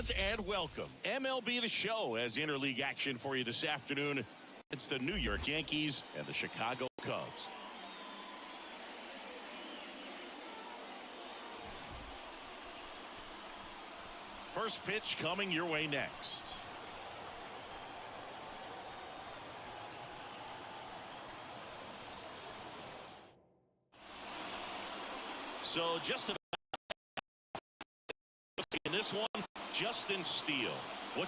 fans, and welcome. MLB The Show has interleague action for you this afternoon. It's the New York Yankees and the Chicago Cubs. First pitch coming your way next. So just in this one, Justin Steele. Well,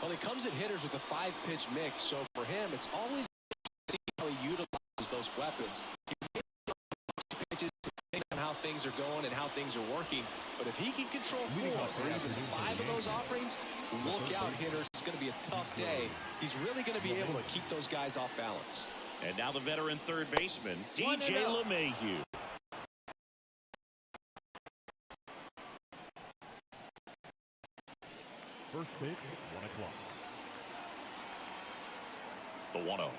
he comes at hitters with a 5-pitch mix, so for him, it's always see how he utilizes those weapons. He pitches depending on how things are going and how things are working. But if he can control 4 or even 5 of those offerings, look out, hitters. It's going to be a tough day. He's really going to be able to keep those guys off balance. And now the veteran third baseman, DJ LeMahieu. First pitch, 1 o'clock. The 1-0.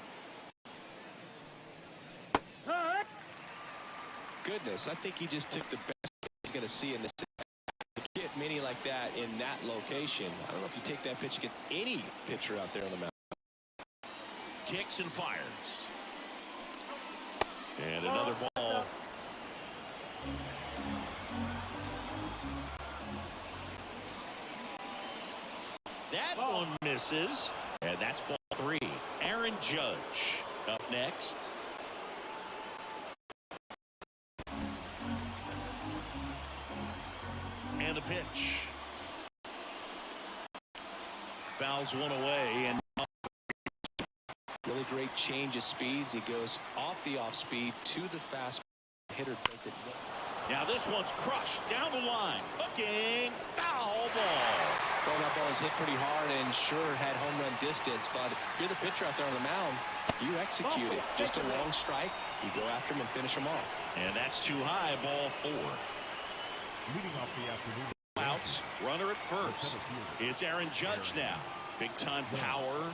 Goodness, I think he just took the best he's going to see in this. You get many like that in that location. I don't know if you take that pitch against any pitcher out there on the mound. Kicks and fires. And another ball. That one misses, and that's ball 3. Aaron Judge up next. And a pitch. Fouls one away, and really great change of speeds. He goes off the off speed to the fast hitter. Does it? Now this one's crushed down the line. Hooking. Foul ball. Well, that ball was hit pretty hard and sure had home run distance, but if you're the pitcher out there on the mound, you execute it. Just a long strike. You go after him and finish him off. And that's too high, ball 4. Leading off the afternoon. Outs, runner at first. It's Aaron Judge now. Big time power.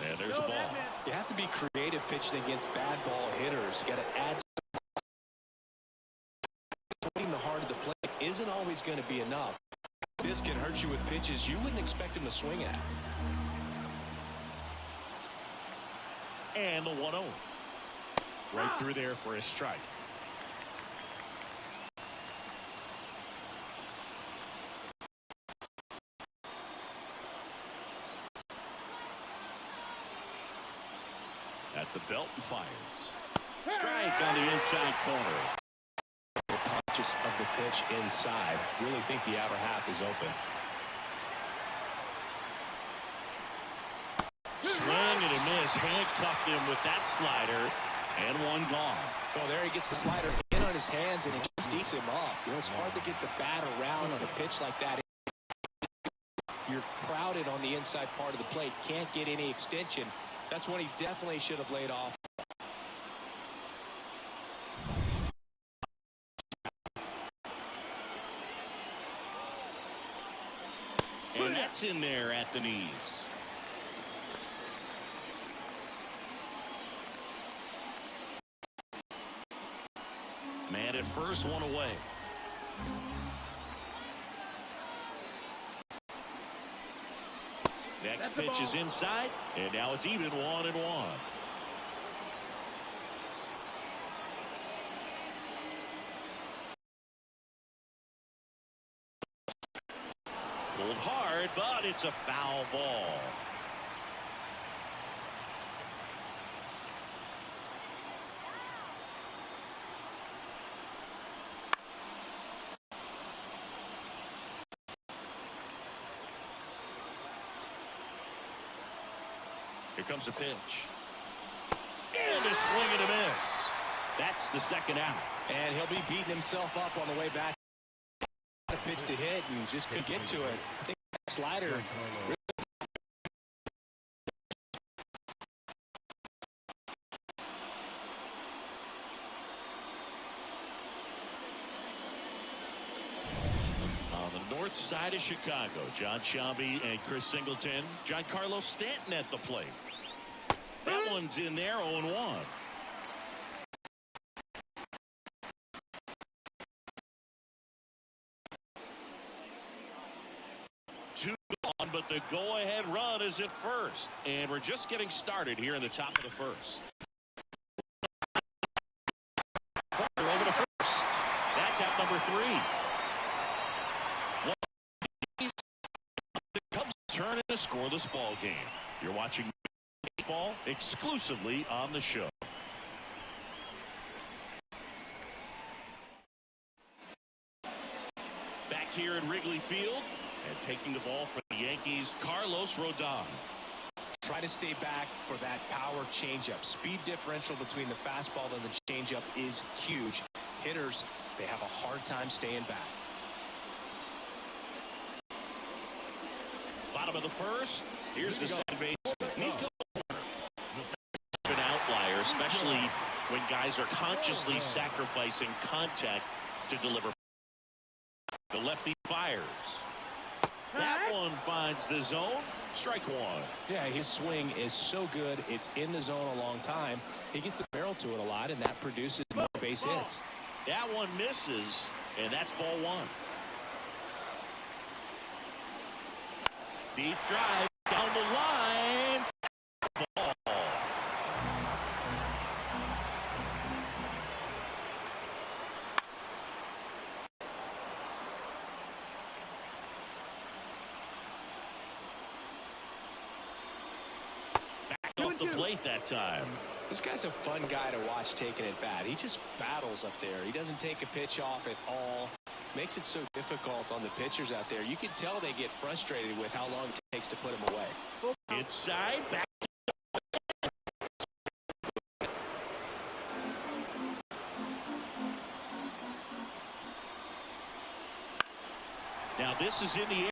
And there's a ball. You have to be creative pitching against bad ball hitters. You got to add something. The heart of the plate isn't always going to be enough. This can hurt you with pitches you wouldn't expect him to swing at. And the 1-0. Right through there for a strike. At the belt and fires. Strike on the inside corner. Conscious of the pitch inside. Really think the outer half is open. Swing and a miss. Handcuffed him with that slider. And one gone. Well, there he gets the slider in on his hands and it just eats him up. You know, it's hard to get the bat around on a pitch like that. You're crowded on the inside part of the plate. Can't get any extension. That's when he definitely should have laid off. And that's in there at the knees. Man at first, one away. Next pitch is inside, and now it's even 1-1. Pulled hard, but it's a foul ball. Here comes a pitch. And a swing and a miss. That's the second out. And he'll be beating himself up on the way back. A pitch to hit and just couldn't get to it. I think that slider really north side of Chicago. John Shelby and Chris Singleton. Giancarlo Stanton at the plate. That one's in there, 0-1. but the go-ahead run is at first. And we're just getting started here in the top of the first. Over to first. That's out number 3. The Cubs turn in a scoreless ball game. You're watching baseball exclusively on the show. Back here at Wrigley Field and taking the ball for the Yankees, Carlos Rodon. Try to stay back for that power changeup. Speed differential between the fastball and the changeup is huge. Hitters, they have a hard time staying back. Bottom of the first. Here's the second baseman, Nico. An outlier, especially when guys are consciously sacrificing contact to deliver. The lefty fires. That one finds the zone. Strike 1. Yeah, his swing is so good. It's in the zone a long time. He gets the barrel to it a lot, and that produces more base hits. That one misses, and that's ball 1. Deep drive down the line. Ball. Off the plate that time. This guy's a fun guy to watch taking at bat. He just battles up there. He doesn't take a pitch off at all. Makes it so difficult on the pitchers out there. You can tell they get frustrated with how long it takes to put him away. Inside, back. Now this is in the area.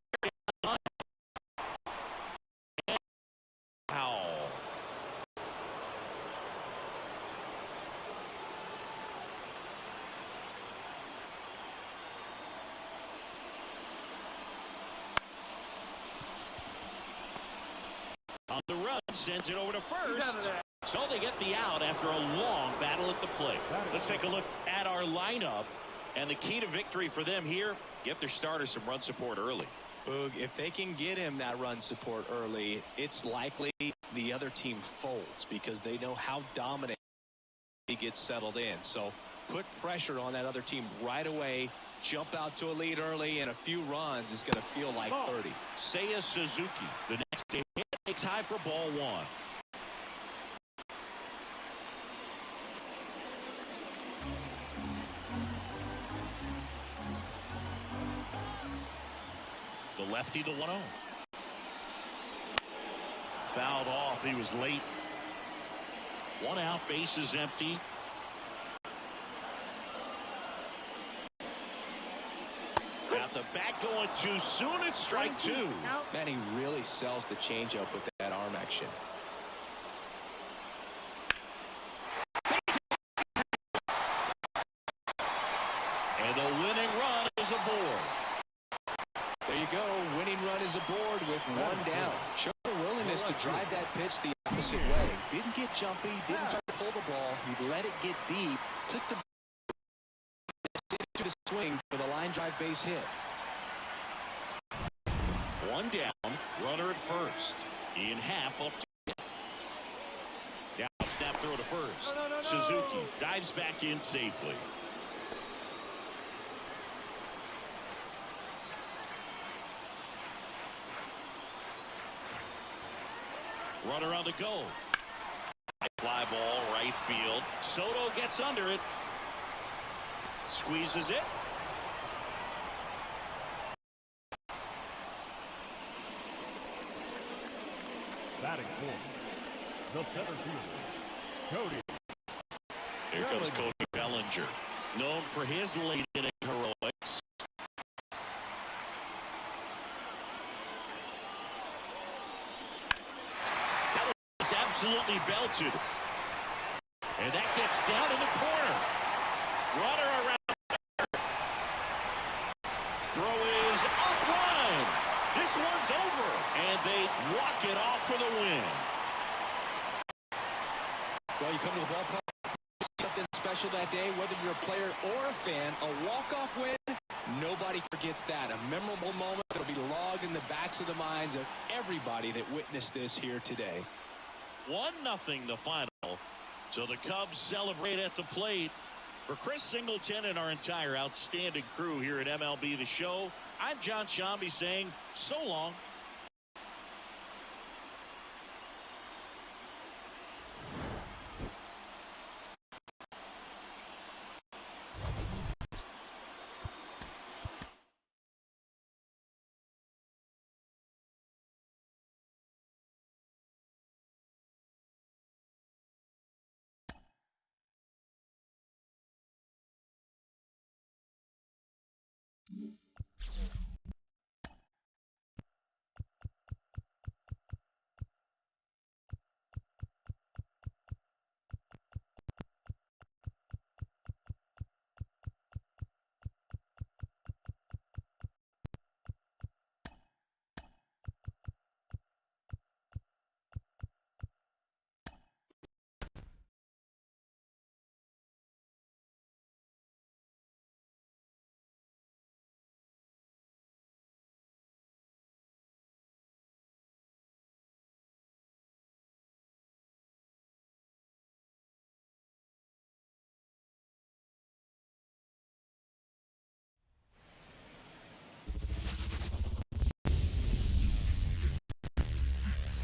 On the run, sends it over to first. So they get the out after a long battle at the plate. Let's take a look at our lineup. And the key to victory for them here, get their starter some run support early. Boog, if they can get him that run support early, it's likely the other team folds because they know how dominant he gets settled in. So put pressure on that other team right away. Jump out to a lead early, and a few runs is going to feel like 30. Seiya Suzuki, the next hit, takes high for ball 1. The lefty, the 1-0. Fouled off. He was late. 1 out, base is empty. Got the bat going too soon. It's strike 2. Man, he really sells the changeup with that arm action. And the winning run is aboard. There you go. Winning run is aboard with 1 down. Showed a willingness to drive that pitch the opposite way. Didn't get jumpy. Didn't try to pull the ball. He let it get deep. Took the to the swing for the line drive base hit. 1 down. Runner at first. Ian Happ up. Now snap throw to first. Suzuki dives back in safely. Runner on the go. Fly ball right field. Soto gets under it. Squeezes it. Batting fourth, the center fielder, Cody. Here comes Cody Bellinger, known for his late inning heroics. That was absolutely belted. And that gets down in the corner. Runner around. Throw is up line. This one's over. And they walk it off for the win. Well, you come to the ballpark, something special that day, whether you're a player or a fan, a walk-off win, Nobody forgets that. A memorable moment that will be logged in the backs of the minds of everybody that witnessed this here today. 1-0 the final. So the Cubs celebrate at the plate. For Chris Singleton and our entire outstanding crew here at MLB The Show, I'm John Shambi saying so long.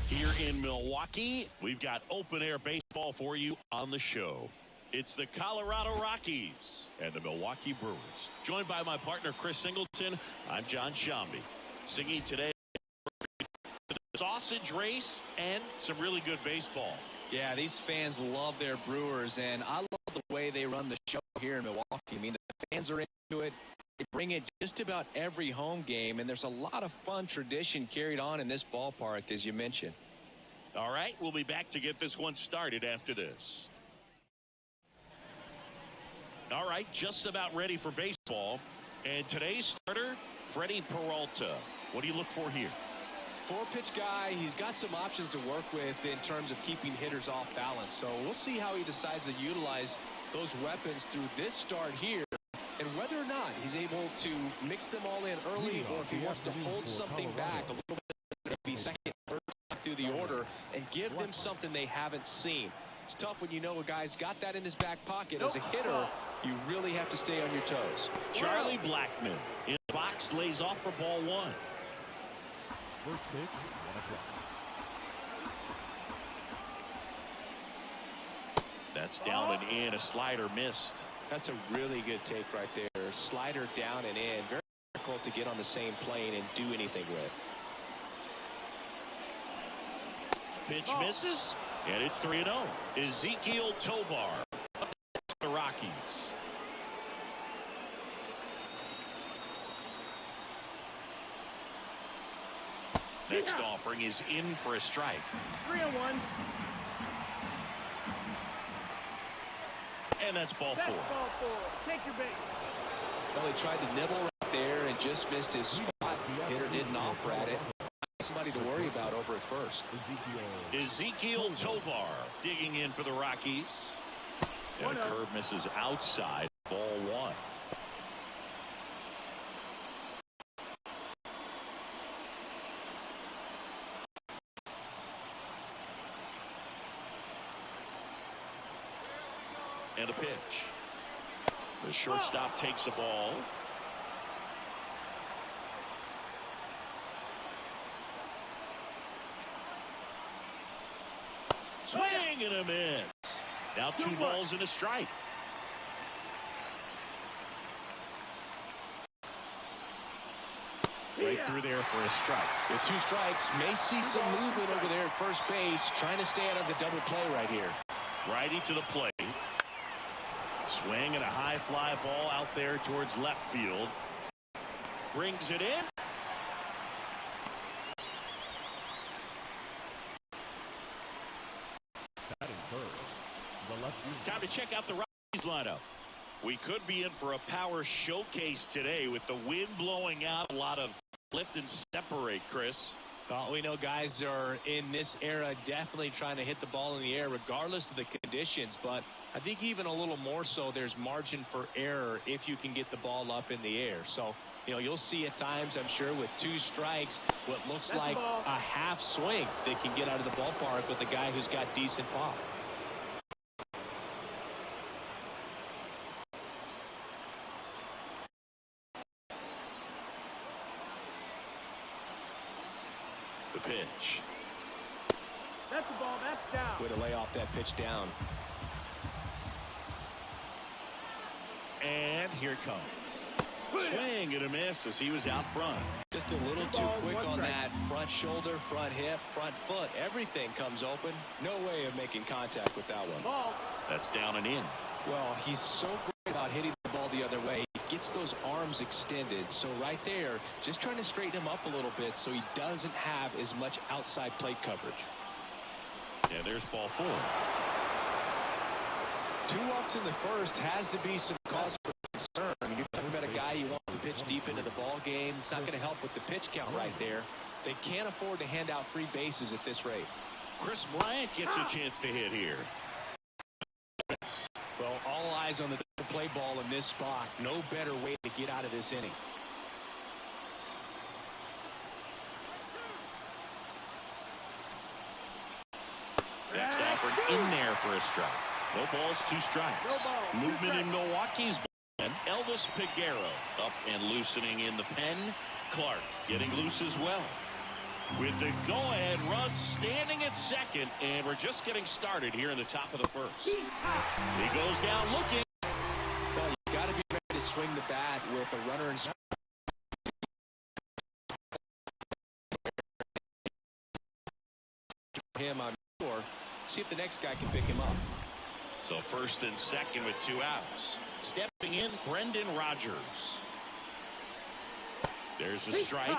Here in Milwaukee, we've got open-air baseball for you on the show. It's the Colorado Rockies and the Milwaukee Brewers. Joined by my partner, Chris Singleton, I'm John Shambi. Singing today, the sausage race and some really good baseball. Yeah, these fans love their Brewers, and I love the way they run the show here in Milwaukee. I mean, the fans are into it. They bring it just about every home game, and there's a lot of fun tradition carried on in this ballpark, as you mentioned. All right, we'll be back to get this one started after this. All right, just about ready for baseball. And today's starter, Freddie Peralta. What do you look for here? Four-pitch guy, he's got some options to work with in terms of keeping hitters off balance. So we'll see how he decides to utilize those weapons through this start here, and whether or not he's able to mix them all in early, or if he wants to hold something back a little bit, maybe second, third through the order, and give them something they haven't seen. It's tough when you know a guy's got that in his back pocket. As a hitter, you really have to stay on your toes. Charlie Blackmon in the box, lays off for ball one. First pitch, 1 o'clock. That's down and in. A slider missed. That's a really good take right there. Slider down and in. Very difficult to get on the same plane and do anything with. Pitch misses, and it's 3-0. Ezekiel Tovar, the Rockies. Next offering is in for a strike. 3-1. And that's ball four. Ball four. Take your bait. Well, he tried to nibble right there and just missed his spot. Hitter didn't offer at it. Somebody to worry about over at first. Ezekiel Tovar digging in for the Rockies. And a curve misses outside. Ball one. And a pitch. The shortstop takes the ball. Swing and a miss. Now 2 balls and a strike. Right through there for a strike. The 2 strikes. May see some movement over there at first base, trying to stay out of the double play right here. Righty to the plate. Swing and a high fly ball out there towards left field. Brings it in. Time to check out the Rockies lineup. We could be in for a power showcase today with the wind blowing out. A lot of lift and separate, Chris. Well, we know guys are in this era definitely trying to hit the ball in the air regardless of the conditions, but I think even a little more so, there's margin for error if you can get the ball up in the air. So, you know, you'll see at times, I'm sure, with 2 strikes, what looks like a half swing that can get out of the ballpark with a guy who's got decent pop. The pitch. That's the ball. That's down. Way to lay off that pitch down. And here comes. Swing and a miss as he was out front. Just a little too quick on that front shoulder, front hip, front foot. Everything comes open. No way of making contact with that one. Ball. That's down and in. Well, he's so great about hitting the ball the other way. He gets those arms extended. So right there, just trying to straighten him up a little bit so he doesn't have as much outside plate coverage. Yeah, there's ball 4. 2 walks in the first has to be some cause for concern. I mean, you're talking about a guy you want to pitch deep into the ball game. It's not going to help with the pitch count right there. They can't afford to hand out free bases at this rate. Chris Bryant gets a chance to hit here. Well, all eyes on the play ball in this spot. No better way to get out of this inning. Next offered in there for a strike. No balls, 2 strikes. No ball, Movement in Milwaukee's and Elvis Peguero up and loosening in the pen. Clark getting loose as well. With the go-ahead run standing at second, and we're just getting started here in the top of the first. He goes down looking. Well, you got to be ready to swing the bat with a runner in him, I'm sure. See if the next guy can pick him up. So first and second with 2 outs. Stepping in, Brendan Rodgers. There's a strike.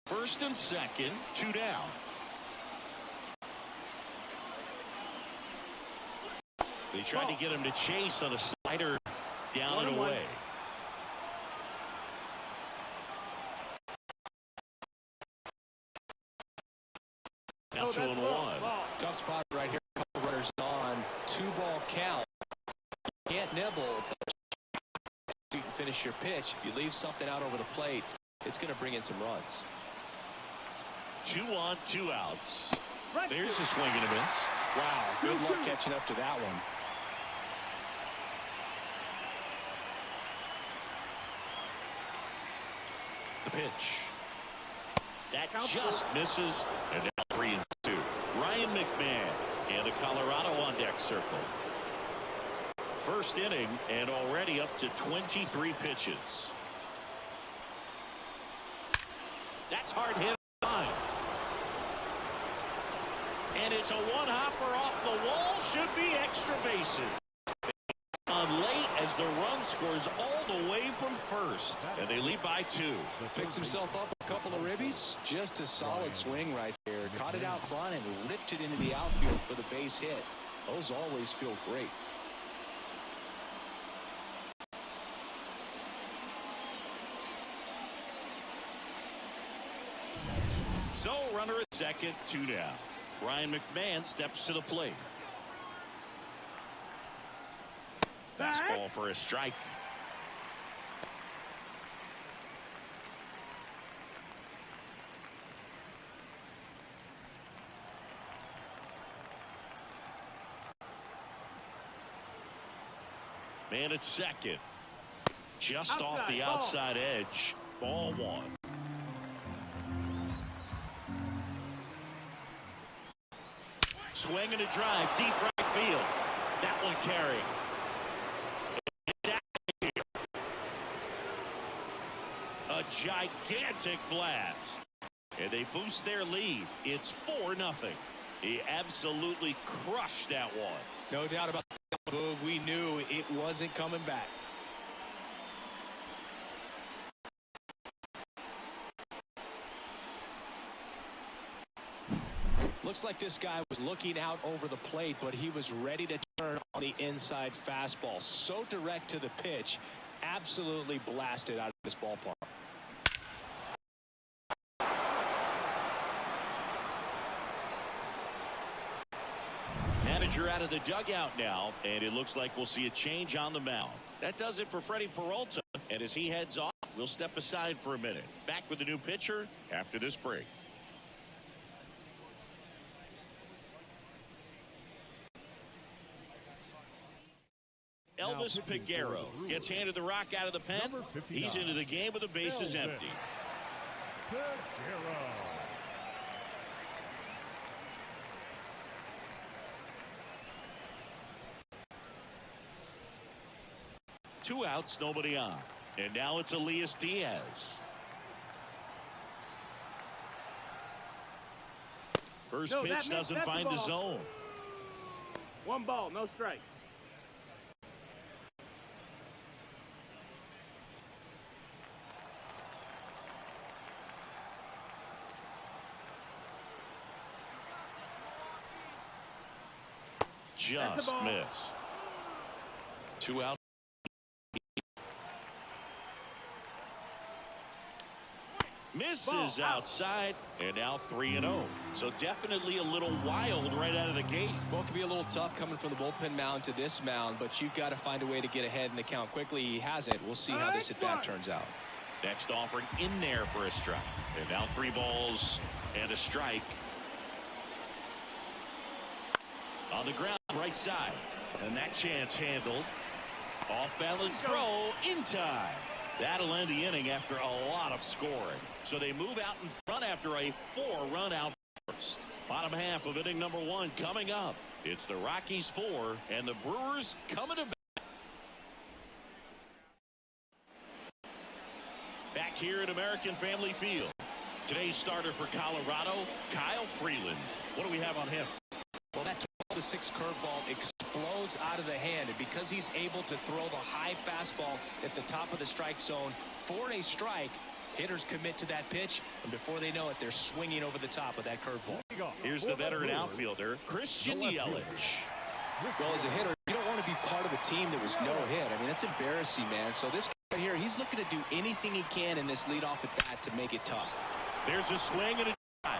First and second, 2 down. They tried to get him to chase on a slider down and away. Now 2-1. Tough spot right here. Couple runners on. 2-ball count. You can't nibble. You can finish your pitch. If you leave something out over the plate, it's going to bring in some runs. 2 on, 2 outs. There's a swing and a miss. Wow, good luck catching up to that one. The pitch. That just misses. And now 3 and 2. Ryan McMahon and the Colorado on deck circle. First inning and already up to 23 pitches. That's hard hit. And it's a one-hopper off the wall. Should be extra bases. On late as the run scores all the way from first. And they lead by 2. Picks himself up a couple of ribbies. Just a solid swing right there. Caught it out front and ripped it into the outfield for the base hit. Those always feel great. So runner at second, 2 down. Ryan McMahon steps to the plate. Fastball for a strike. Man at second. Just off the outside edge. Ball 1. Swing and a drive, deep right field. That one carrying. A gigantic blast. And they boost their lead. It's 4-0. He absolutely crushed that one. No doubt about that, Boog. We knew it wasn't coming back. Looks like this guy was looking out over the plate, but he was ready to turn on the inside fastball. So direct to the pitch, absolutely blasted out of this ballpark. manager out of the dugout now, and it looks like we'll see a change on the mound. That does it for Freddie Peralta, and as he heads off, we'll step aside for a minute. Back with the new pitcher after this break. Elvis Peguero gets handed the rock out of the pen. He's into the game with the bases empty. Peguero. 2 outs, nobody on. And now it's Elias Diaz. First pitch doesn't find the zone. 1 ball, no strikes. Just missed. 2 out. Misses outside, and now 3-0. So definitely a little wild right out of the gate. Well, it can be a little tough coming from the bullpen mound to this mound, but you've got to find a way to get ahead in the count quickly. He hasn't. We'll see how this at-bat turns out. Next offering in there for a strike. And now 3 balls and a strike. On the ground, right side. And that chance handled. Off-balance throw in time. That'll end the inning after a lot of scoring. So they move out in front after a 4-run out first. Bottom half of inning number 1 coming up. It's the Rockies 4 and the Brewers coming to bat. Back here at American Family Field. Today's starter for Colorado, Kyle Freeland. What do we have on him? Well, that 12-6 curveball explodes out of the hand, and because he's able to throw the high fastball at the top of the strike zone for a strike, hitters commit to that pitch, and before they know it, they're swinging over the top of that curveball. Here's the veteran outfielder, Christian Yelich. Well, as a hitter, you don't want to be part of a team that was no hit. I mean, that's embarrassing, man. So this guy right here, he's looking to do anything he can in this leadoff at bat to make it tough. There's a swing and a drive.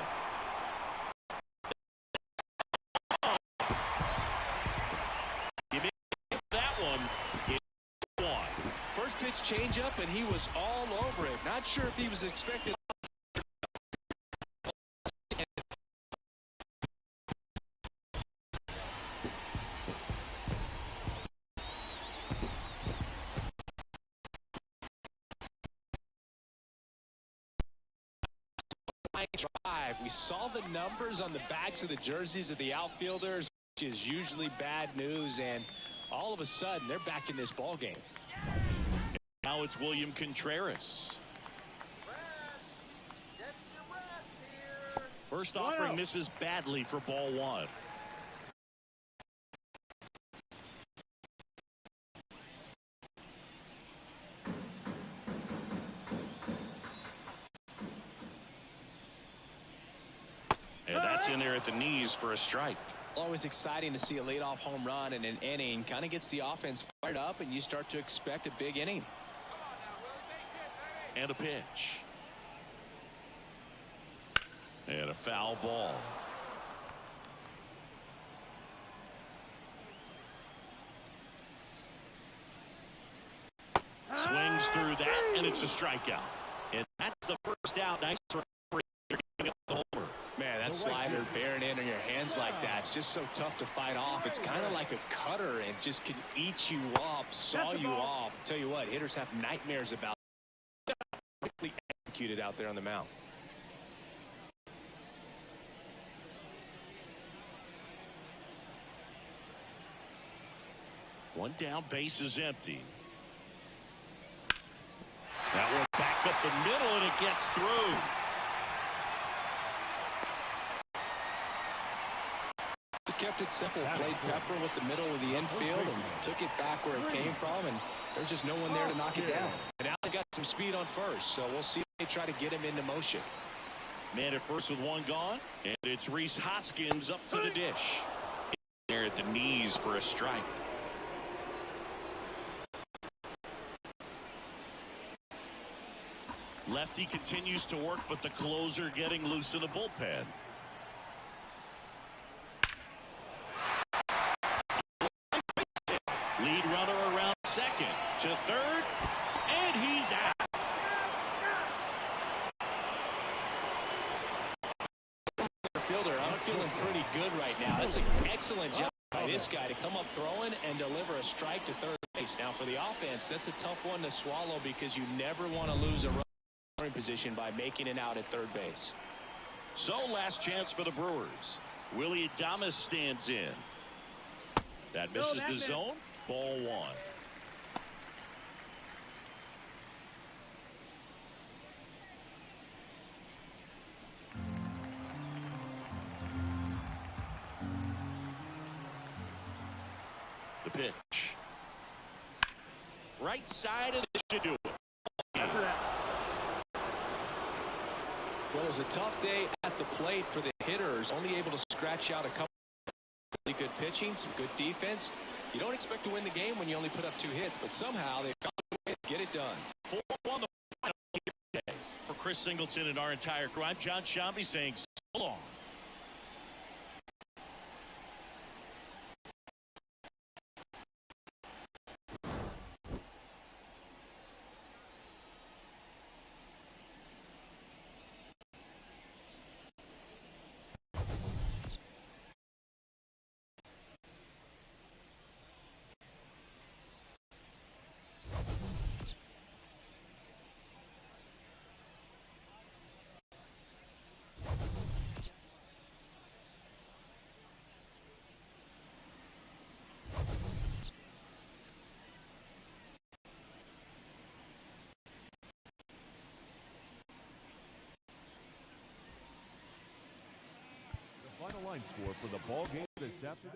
Pitch changeup, and he was all over it. Not sure if he was expected. Drive. We saw the numbers on the backs of the jerseys of the outfielders, which is usually bad news, and all of a sudden they're back in this ball game. Now it's William Contreras. First offering misses badly for ball 1. And that's in there at the knees for a strike. Always exciting to see a leadoff home run in an inning. Kind of gets the offense fired up, and you start to expect a big inning. And a pitch. And a foul ball. Swings through that, and it's a strikeout. And that's the first out. Nice for the homer. Man, that slider bearing in on your hands like that, it's just so tough to fight off. It's kind of like a cutter and just can eat you up, saw you off. I'll tell you what, hitters have nightmares about quickly executed out there on the mound. One down, base is empty. That one back up the middle, and it gets through. Kept it simple, played pepper with the middle of the infield and took it back where it came from, and there's just no one there to knock it down. And now they got some speed on first, so we'll see if they try to get him into motion. Man at first with 1 gone, and it's Rhys Hoskins up to the dish. There at the knees for a strike. Lefty continues to work, but the closer getting loose in the bullpen. to third, and he's out. Fielder, I'm feeling pretty good right now. That's an excellent job by this guy to come up throwing and deliver a strike to third base. Now for the offense, that's a tough one to swallow because you never want to lose a running position by making it out at third base. So last chance for the Brewers. Willie Adames stands in. That misses the zone. Ball one. The pitch. Right side of the should do it. Well, it was a tough day at the plate for the hitters. Only able to scratch out a couple really good pitching, some good defense. You don't expect to win the game when you only put up 2 hits, but somehow they found a way to get it done. 4-1 the final here today. For Chris Singleton and our entire crew, I'm John Shambi saying so long. Final line score for the ball game this afternoon.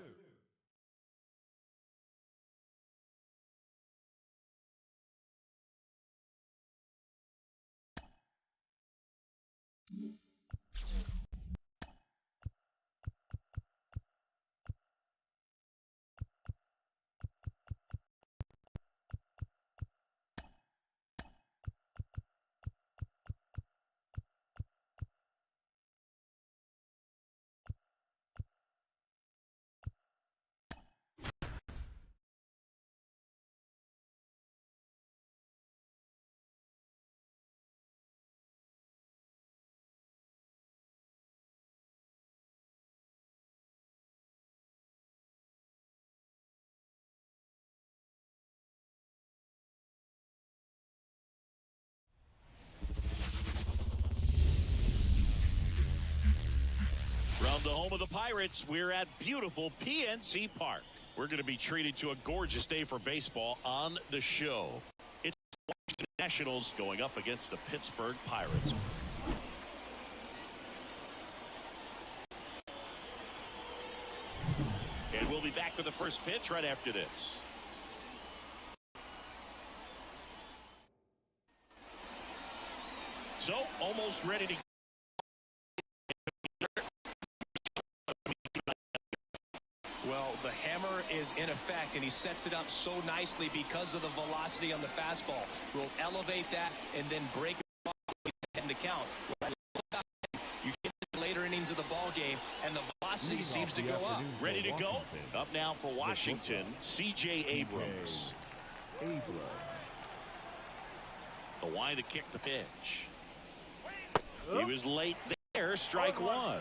From the home of the Pirates, we're at beautiful PNC Park. We're going to be treated to a gorgeous day for baseball on the show. It's the Washington Nationals going up against the Pittsburgh Pirates. And we'll be back with the first pitch right after this. So, almost ready to Well, the hammer is in effect, and he sets it up so nicely because of the velocity on the fastball. We'll elevate that and then break it in the count. You get to the later innings of the ball game, and the velocity seems to go up. Ready to go? Up now for Washington, C.J. Abrams. Kwai to kick the pitch. He was late there, strike one.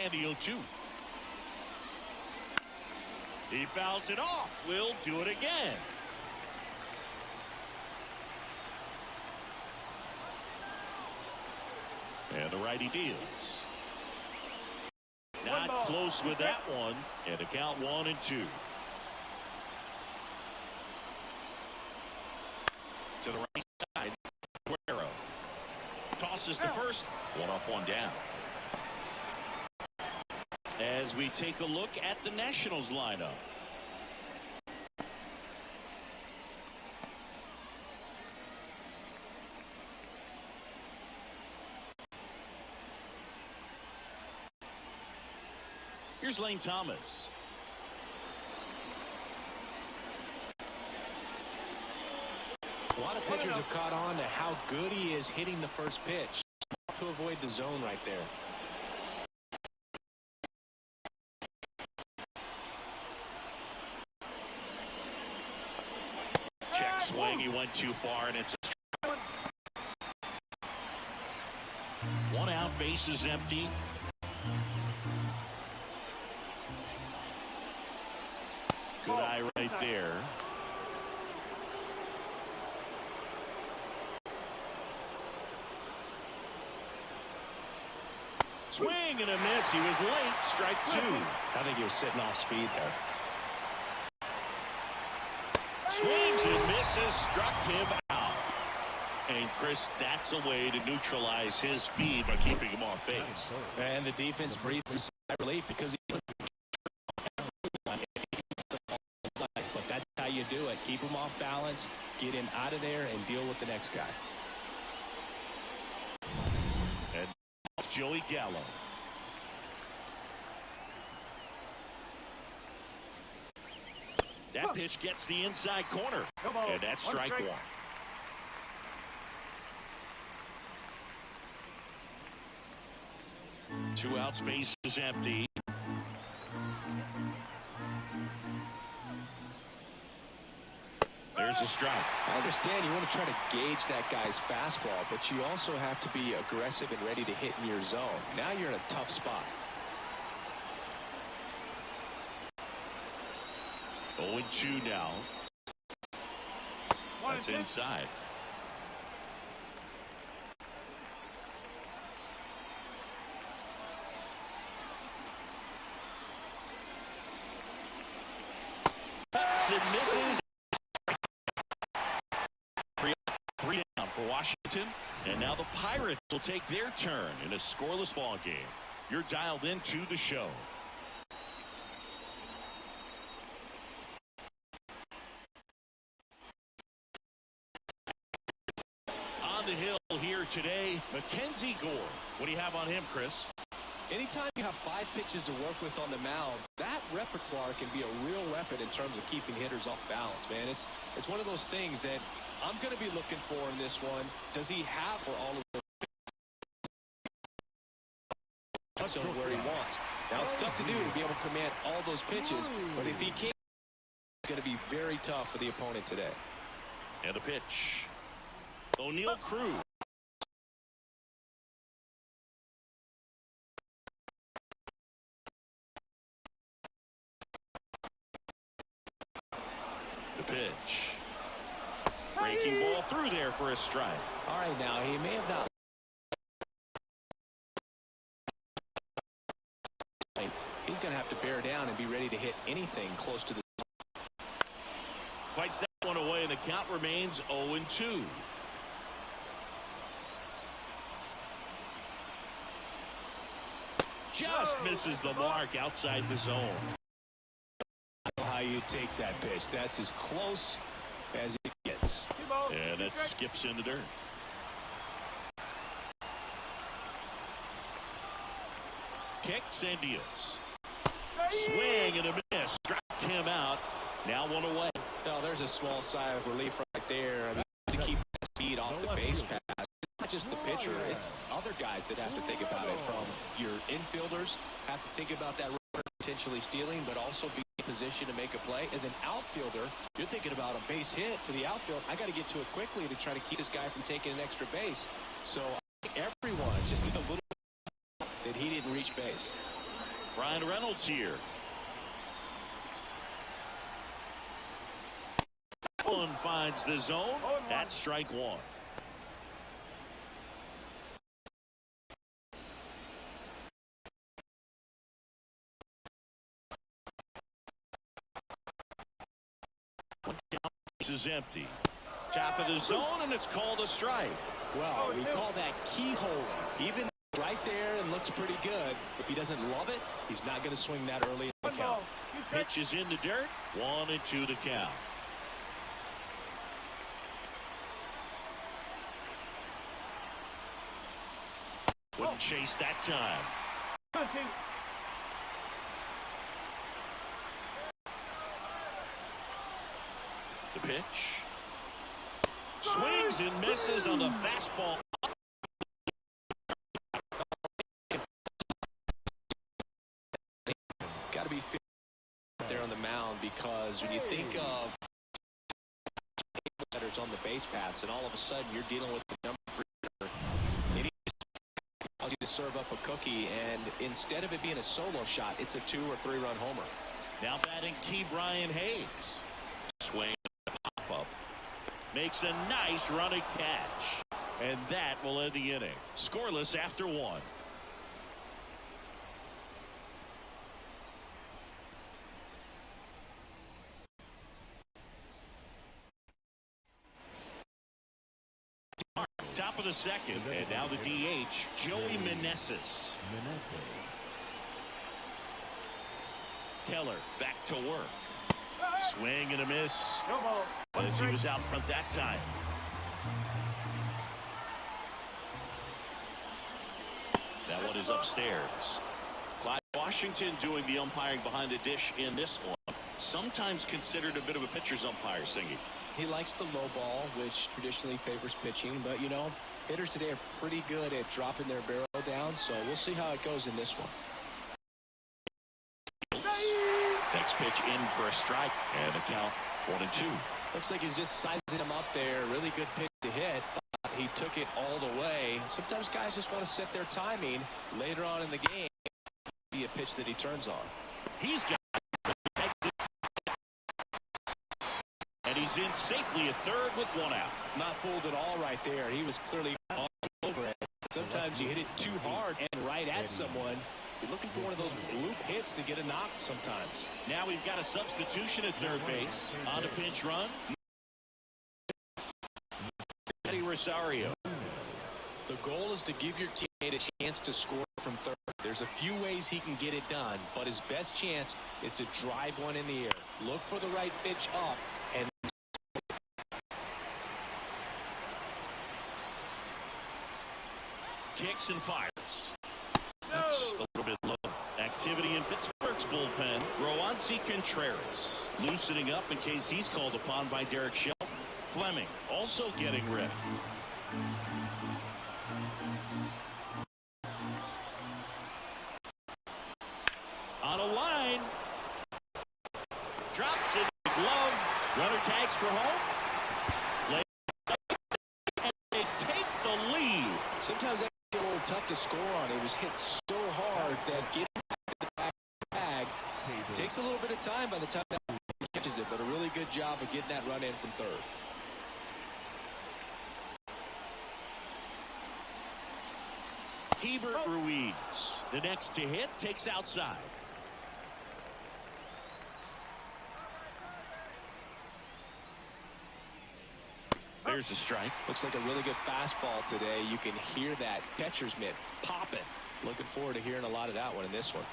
And the 0-2. He fouls it off. We'll do it again. And the righty deals. Not close with that one. And a count 1-2. To the right side. Guerrero tosses to first. One up, one down. As we take a look at the Nationals lineup. Here's Lane Thomas. A lot of pitchers have caught on to how good he is hitting the first pitch to avoid the zone right there. Check swing. He went too far, and it's one out. Base is empty. Good eye right there. Swing and a miss. He was late. Strike two. I think he was sitting off speed there. Swings and misses. Struck him out. And Chris, that's a way to neutralize his speed by keeping him off base. And the defense breathes a sigh of relief because but that's how you do it. Keep him off balance, get him out of there, and deal with the next guy. And Joey Gallo. That pitch gets the inside corner. And that's strike one. Two outs, base is empty. There's a strike. I understand you want to try to gauge that guy's fastball, but you also have to be aggressive and ready to hit in your zone. Now you're in a tough spot. 0-2 now. That's inside. Cuts and misses. Three down for Washington. And now the Pirates will take their turn in a scoreless ball game. You're dialed into the show. On the hill here today, Mackenzie Gore. What do you have on him, Chris? Anytime you have 5 pitches to work with on the mound, that repertoire can be a real weapon in terms of keeping hitters off balance, man. It's one of those things that I'm going to be looking for in this one. Does he have for all of the where he wants? Now, it's tough to do to be able to command all those pitches, but if he can't, it's going to be very tough for the opponent today. And a pitch. O'Neal Cruz. The pitch. Breaking ball through there for a strike. All right, now, he may have not. He's going to have to bear down and be ready to hit anything close to the. Fights that one away, and the count remains 0-2. Just misses the mark outside the zone. I don't know how you take that pitch. That's as close as it gets. And it skips in the dirt. Kicks and deals. Swing and a miss. Struck him out. Now one away. No, there's a small sigh of relief right there. I mean, to keep that speed off the base pass. It's not just the pitcher. It's other guys that have to think about it. From your infielders have to think about that runner potentially stealing, but also be in position to make a play. As an outfielder, you're thinking about a base hit to the outfield. I got to get to it quickly to try to keep this guy from taking an extra base. So I think everyone just a little that he didn't reach base. Ryan Reynolds here. One finds the zone. That's strike one. One down, base is empty. Top of the zone, and it's called a strike. Well, we call that keyhole. Even right there and looks pretty good. If he doesn't love it, he's not going to swing that early in the count. Pitch is in the dirt. 1-2 the count. Wouldn't chase that time. The pitch. Swings and misses on the fastball. Got to be there on the mound, because when you think of setters on the base paths and all of a sudden you're dealing with the number 3, it allows you to serve up a cookie, and instead of it being a solo shot, it's a 2 or 3 run homer. Now batting key Brian Hayes. Swing, pop up. Makes a nice running catch. And that will end the inning. Scoreless after 1. Top of the second, and now the DH, Joey Meneses. Keller back to work. Swing and a miss. As he was out front that time. That one is upstairs. Clyde Washington doing the umpiring behind the dish in this one. Sometimes considered a bit of a pitcher's umpire, Singy. He likes the low ball, which traditionally favors pitching, but you know, hitters today are pretty good at dropping their barrel down, so we'll see how it goes in this one. Next pitch in for a strike, and a count 1-2. Looks like he's just sizing him up there. Really good pitch to hit. He took it all the way. Sometimes guys just want to set their timing later on in the game. Be a pitch that he turns on. He's got it. And he's in safely at third with 1 out. Not fooled at all right there. He was clearly all over it. Sometimes you hit it too hard and right at someone. You're looking for one of those bloop hits to get a knock sometimes. Now we've got a substitution at third base. On a pinch run. Eddie Rosario. The goal is to give your teammate a chance to score from third. There's a few ways he can get it done, but his best chance is to drive one in the air. Look for the right pitch up and kicks and fires. That's a little bit low. Activity in Pittsburgh's bullpen. Roansy Contreras loosening up in case he's called upon by Derek Shell. Fleming also getting ready. On a line. Drops it. Glove. Runner tags for home. And they take the lead. Sometimes that's a little tough to score on. It was hit so hard that getting back to the back bag takes a little bit of time by the time that catches it, but a really good job of getting that run in from third. Hebert Ruiz, the next to hit, takes outside. There's a strike. Looks like a really good fastball today. You can hear that catcher's mitt popping. Looking forward to hearing a lot of that one in this one.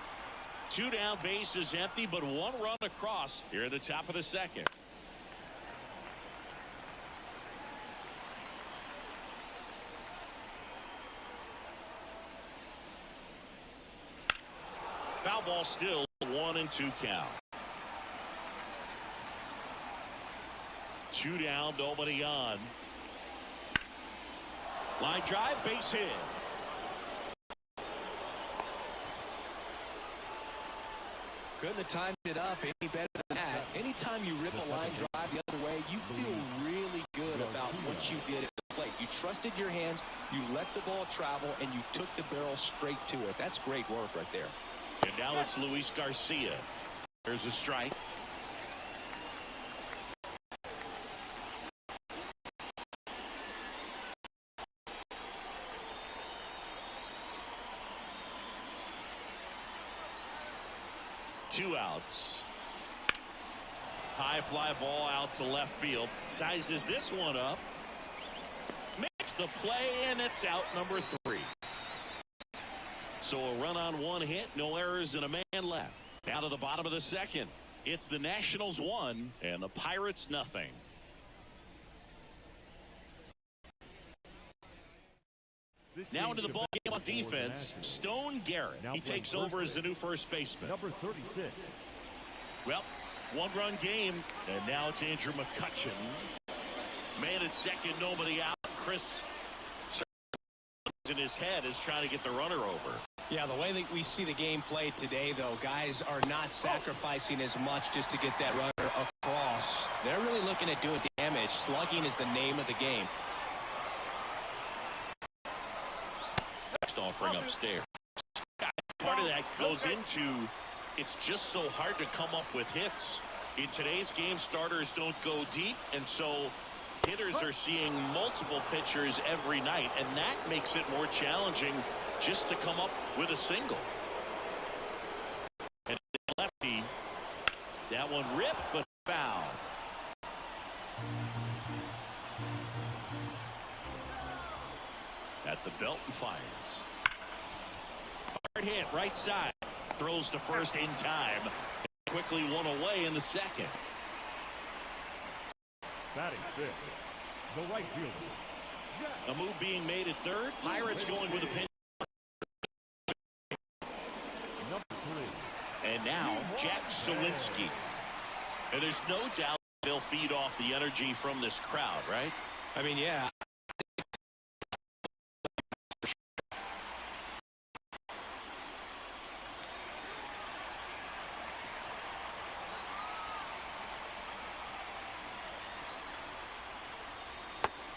2 down, base is empty, but 1 run across here at the top of the second. Foul ball still 1-2 count. 2 down, nobody on. Line drive, base hit. Couldn't have timed it up any better than that. Anytime you rip a line drive the other way, you feel really good about what you did at the plate. You trusted your hands, you let the ball travel, and you took the barrel straight to it. That's great work right there. And now it's Luis Garcia. There's a strike. Two outs. High fly ball out to left field. Sizes this one up. Makes the play, and it's out number 3. So a run on 1 hit, no errors, and a man left. Now to the bottom of the second. It's the Nationals 1 and the Pirates nothing. Now into the ball game on defense, Stone Garrett. He takes over as the new first baseman. Number 36. Well, One-run game, and now it's Andrew McCutchen. Man at second, nobody out. Chris in his head is trying to get the runner over. Yeah, the way that we see the game played today, though, guys are not sacrificing as much just to get that runner across. They're really looking at doing damage. Slugging is the name of the game. Next offering upstairs. Part of that goes into it's just so hard to come up with hits. In today's game, starters don't go deep, and so hitters are seeing multiple pitchers every night, and that makes it more challenging just to come up with a single. And lefty, that one ripped, but foul. At the belt and fires. Hard hit, right side. Throws to first in time. Quickly one away in the second. Batting fifth, the right fielder. A move being made at third. Pirates going with a pinch. Number 3. And now Jack Sawinski. And there's no doubt they'll feed off the energy from this crowd, right? I mean, yeah.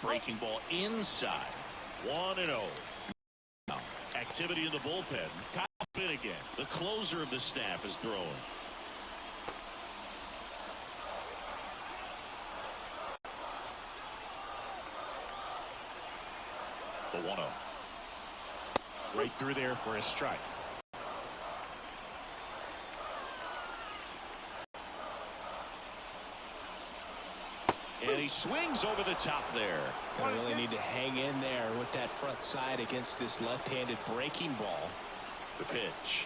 Breaking ball inside. 1-0. Activity in the bullpen. Kyle Finnegan, the closer of the staff, is throwing. The 1-0. Right through there for a strike. And he swings over the top there. Gonna really need to hang in there with that front side against this left-handed breaking ball. The pitch.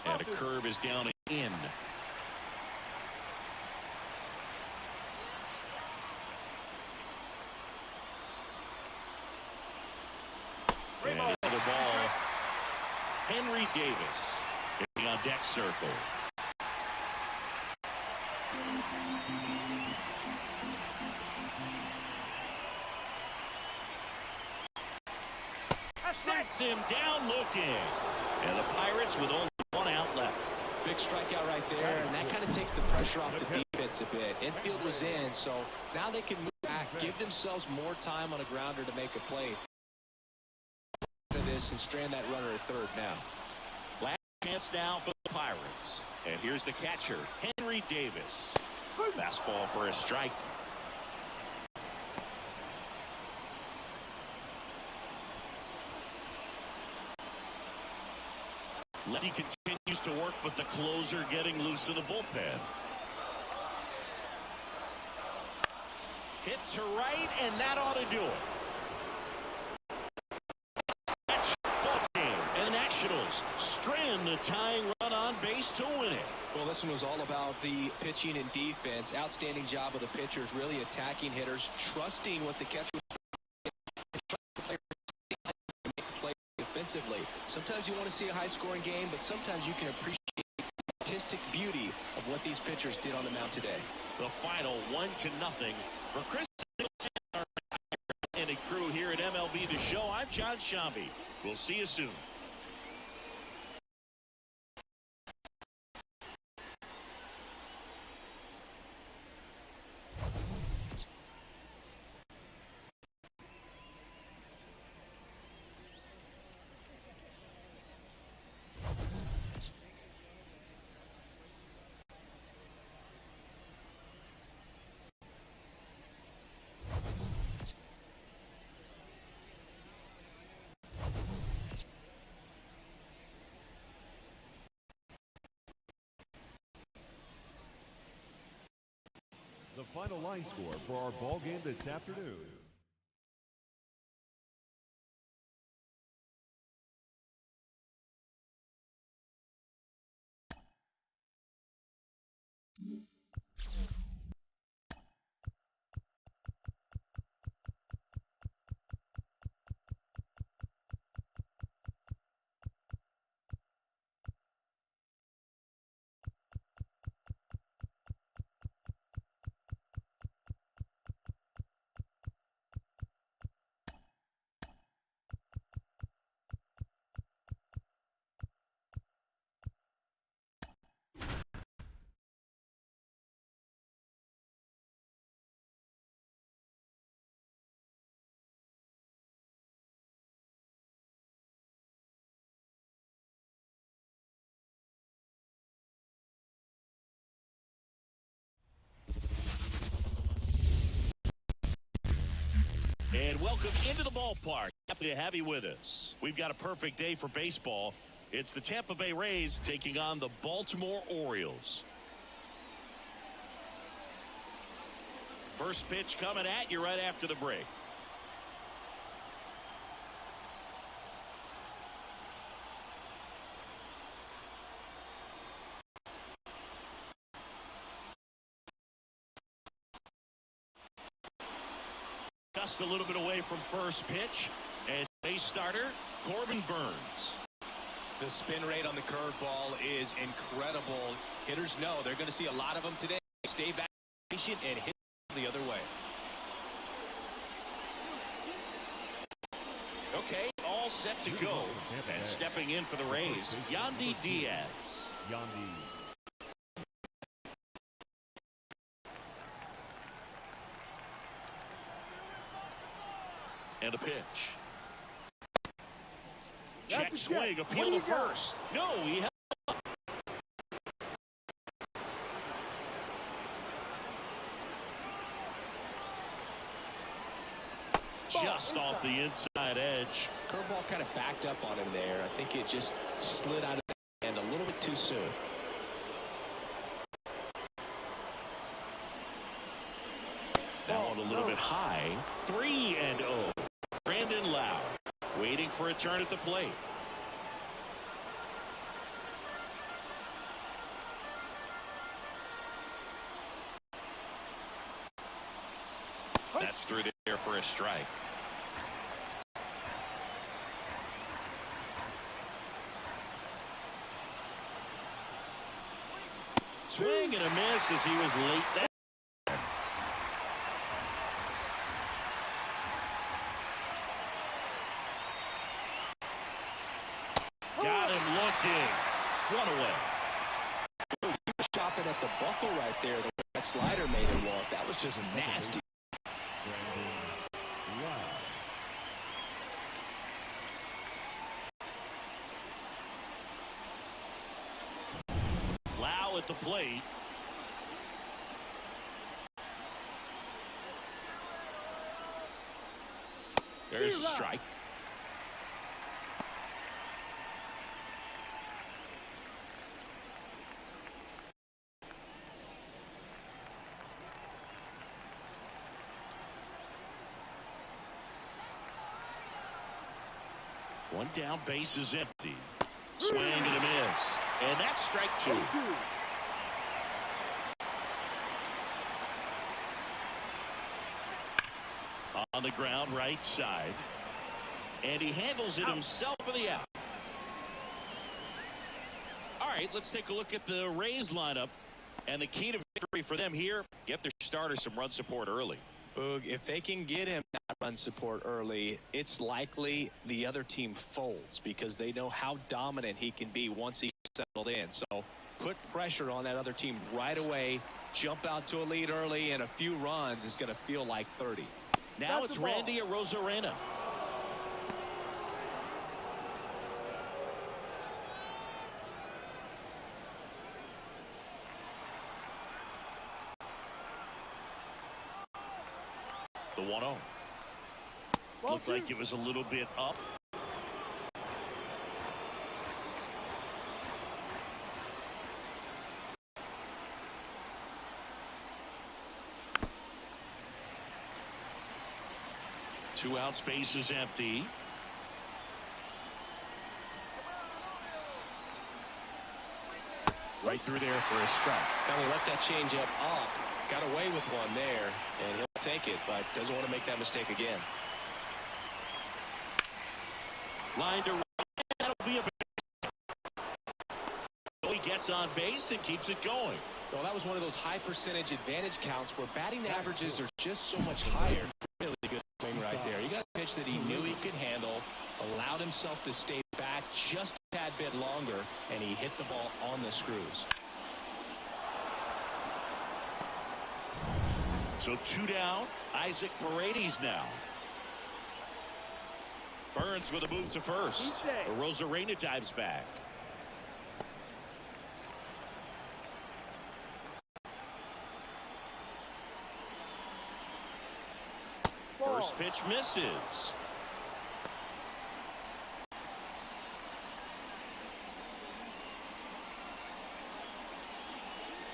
And a curve is down and in. And another ball. Henry Davis hitting on deck circle. Sets him down looking. And the Pirates with only one out left. Big strikeout right there, and that kind of takes the pressure off the defense a bit. Infield was in, so now they can move back, give themselves more time on a grounder to make a play. This and strand that runner at third now. Last chance now for the Pirates. And here's the catcher, Henry Davis. Fastball for a strike. Lefty continues to work with the closer getting loose in the bullpen. Hit to right, and that ought to do it. Ball game, and the Nationals strand the tying run on base to win it. Well, this one was all about the pitching and defense. Outstanding job of the pitchers, really attacking hitters, trusting what the catcher was doing. Defensively. Sometimes you want to see a high-scoring game, but sometimes you can appreciate the artistic beauty of what these pitchers did on the mound today. The final 1-0 for Chris and a crew here at MLB The Show. I'm John Shambi. We'll see you soon. The final line score for our ball game this afternoon. And welcome into the ballpark. Happy to have you with us. We've got a perfect day for baseball. It's the Tampa Bay Rays taking on the Baltimore Orioles. First pitch coming at you right after the break. Just a little bit away from first pitch. And base starter, Corbin Burns. The spin rate on the curveball is incredible. Hitters know they're going to see a lot of them today. Stay back patient and hit the other way. Okay, all set to go. And stepping in for the Rays, Yandy Diaz. Yandy. And a pitch. Check swing, appeal to first. No, he held up. Just off the inside edge. Curveball kind of backed up on him there. I think it just slid out of the hand a little bit too soon. Now on a little bit high. 3-0. Brandon Lau waiting for a turn at the plate. That's through there for a strike. Swing and a miss as he was late there. Got him looking. One away. He was chopping at the buckle right there. The way that slider made him walk. That was just nasty. Lau at the plate. There's a strike. One down, base is empty. Swing and a miss. And that's strike two. On the ground, right side. And he handles it himself for the out. All right, let's take a look at the Rays lineup. And the key to victory for them here, get their starter some run support early. Boog, if they can get him that run support early, it's likely the other team folds because they know how dominant he can be once he's settled in. So put pressure on that other team right away, jump out to a lead early, and a few runs is going to feel like 30. Now it's Randy Arozarena. The 1-0. Looked like it was a little bit up. Two out, space is empty. Right through there for a strike. Now we let that changeup up. Got away with one there, and he'll take it, but doesn't want to make that mistake again. Line to right. That'll be a he gets on base and keeps it going. Well, that was one of those high percentage advantage counts where batting averages are just so much higher. Really good swing right there. You got a pitch that he knew he could handle, allowed himself to stay back just a tad bit longer, and he hit the ball on the screws. So two down. Isaac Paredes now. Burns with a move to first. Arozarena dives back. First pitch misses.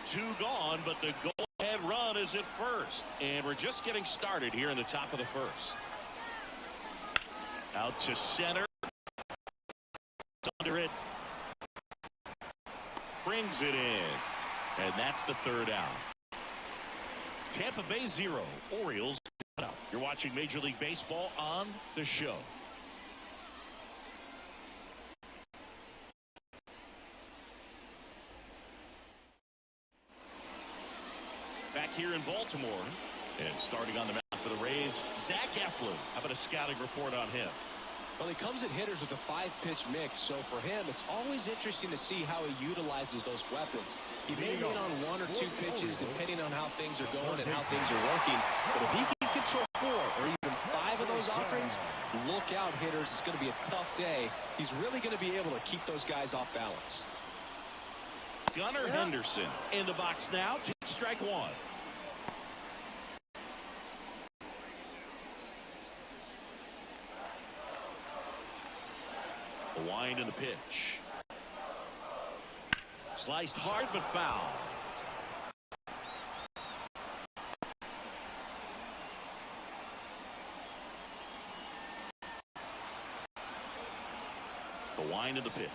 Two gone, but the go-ahead run is at first. And we're just getting started here in the top of the first. Out to center. Under it. Brings it in. And that's the third out. Tampa Bay 0. Orioles. You're watching Major League Baseball on the show. Back here in Baltimore. And starting on the mound for the Rays, Zach Eflin. How about a scouting report on him? Well, he comes at hitters with a 5-pitch mix, so for him, it's always interesting to see how he utilizes those weapons. He may lean on 1 or 2 pitches depending on how things are going and how things are working, but if he can control 4 or even 5 of those offerings, look out, hitters. It's going to be a tough day. He's really going to be able to keep those guys off balance. Gunnar Henderson in the box now. Takes strike 1. The wind and the pitch. Sliced hard but foul. The wind and the pitch.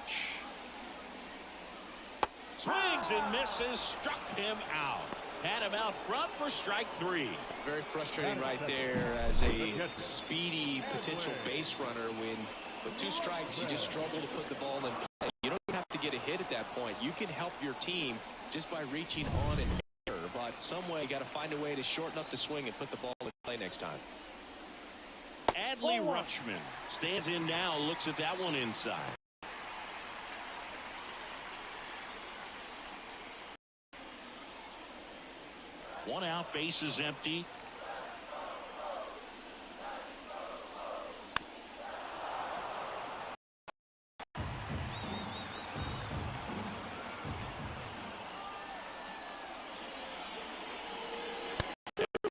Swings and misses. Struck him out. Had him out front for strike 3. Very frustrating right there as a speedy potential base runner when with 2 strikes you just struggle to put the ball in play. You don't have to get a hit at that point. You can help your team just by reaching on and hitter, but some way you got to find a way to shorten up the swing and put the ball in play next time. Adley Rutschman stands in now, looks at that one inside. One out, base is empty.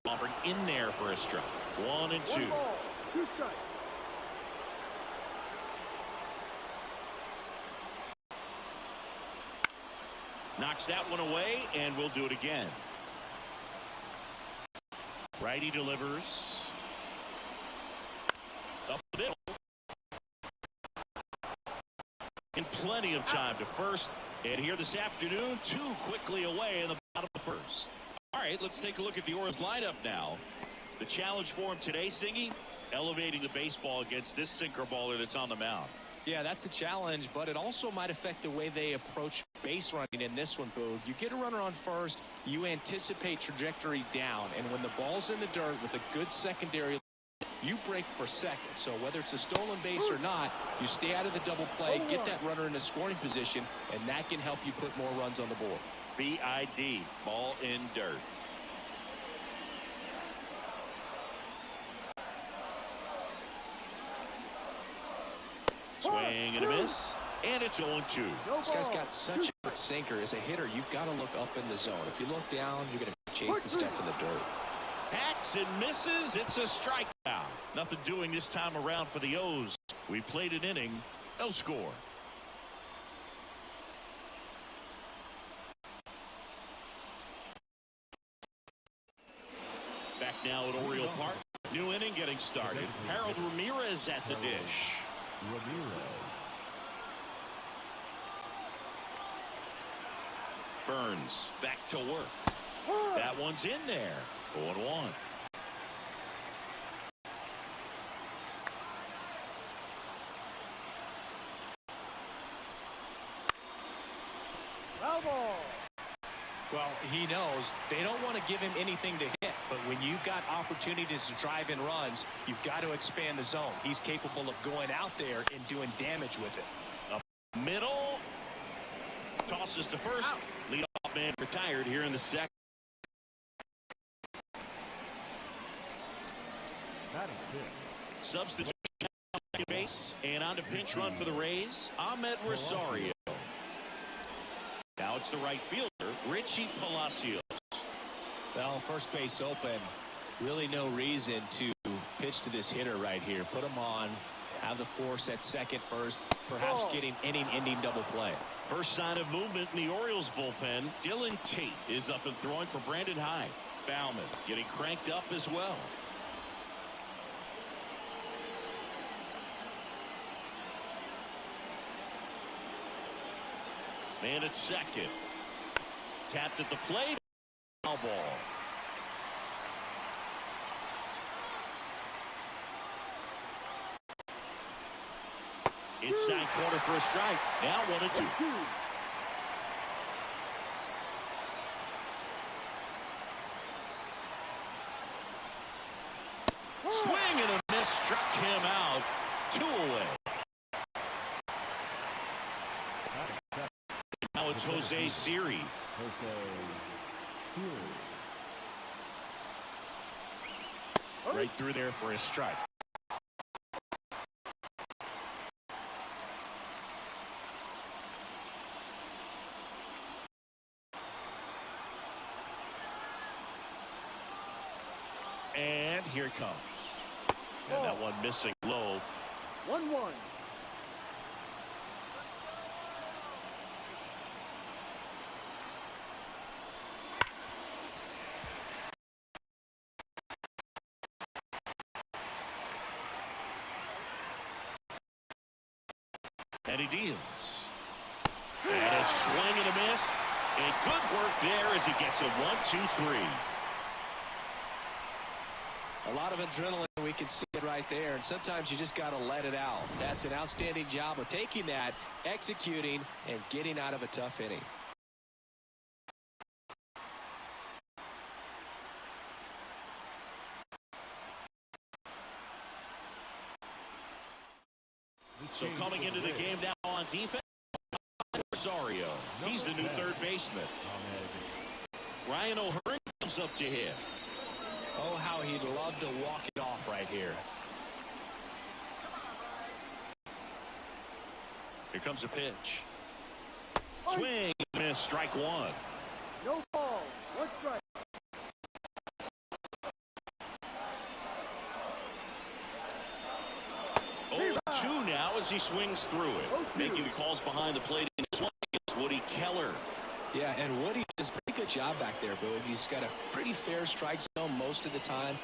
Offering in there for a strike. 1 and 2. 2 strikes. Knocks that one away, and we'll do it again. Righty delivers. Up the middle. And plenty of time to first. And here this afternoon, 2 quickly away in the bottom of the first. All right, let's take a look at the Orioles lineup now. The challenge for him today, Singy, elevating the baseball against this sinker baller that's on the mound. Yeah, that's the challenge, but it also might affect the way they approach base running in this one, Boo. You get a runner on first, you anticipate trajectory down, and when the ball's in the dirt with a good secondary, you break for second. So whether it's a stolen base or not, you stay out of the double play, get that runner in a scoring position, and that can help you put more runs on the board. BID, ball in dirt. Swing and a miss, and it's 0-2. This guy's got such a good sinker. As a hitter, you've got to look up in the zone. If you look down, you're going to be chasing stuff in the dirt. Hacks and misses. It's a strikeout. Nothing doing this time around for the O's. We played an inning, no score. Back now at Oriole Park. New inning getting started. Harold Ramirez at the dish. Burns back to work. That one's in there. 0-1. Foul ball. Well, he knows they don't want to give him anything to hit, but when you've got opportunities to drive in runs, you've got to expand the zone. He's capable of going out there and doing damage with it. Up middle. Tosses to first. Leadoff man retired here in the second. Substitute base and on to pinch run for the Rays. Ahmed Rosario. Now it's the right fielder, Richie Palacios. Well, first base open. Really no reason to pitch to this hitter right here. Put him on, have the force at second first, perhaps getting inning-ending double play. First sign of movement in the Orioles bullpen. Dylan Tate is up and throwing for Brandon Hyde. Bauman getting cranked up as well. Man at second. Tapped at the plate. Foul ball. Inside corner for a strike. Now 1-2. Swing and a miss. Struck him out. 2 away. Now it's Jose Siri. Right through there for a strike. And here it comes. And that one missing low. 1-1. And he deals. And a swing and a miss. And good work there as he gets a 1-2-3. A lot of adrenaline. We can see it right there. And sometimes you just got to let it out. That's an outstanding job of taking that, executing, and getting out of a tough inning. So coming into the game now on defense, Rosario. He's the new third baseman. Ryan O'Hearn comes up to hit. Oh, how he'd love to walk it off right here. Here comes a pitch. Swing, miss, strike 1. No ball. 1 strike. Oh, 2 now as he swings through it. Making the calls behind the plate in this one is Woody Keller. Yeah, and Woody does a pretty good job back there, Boog. He's got a pretty fair strike zone most of the time.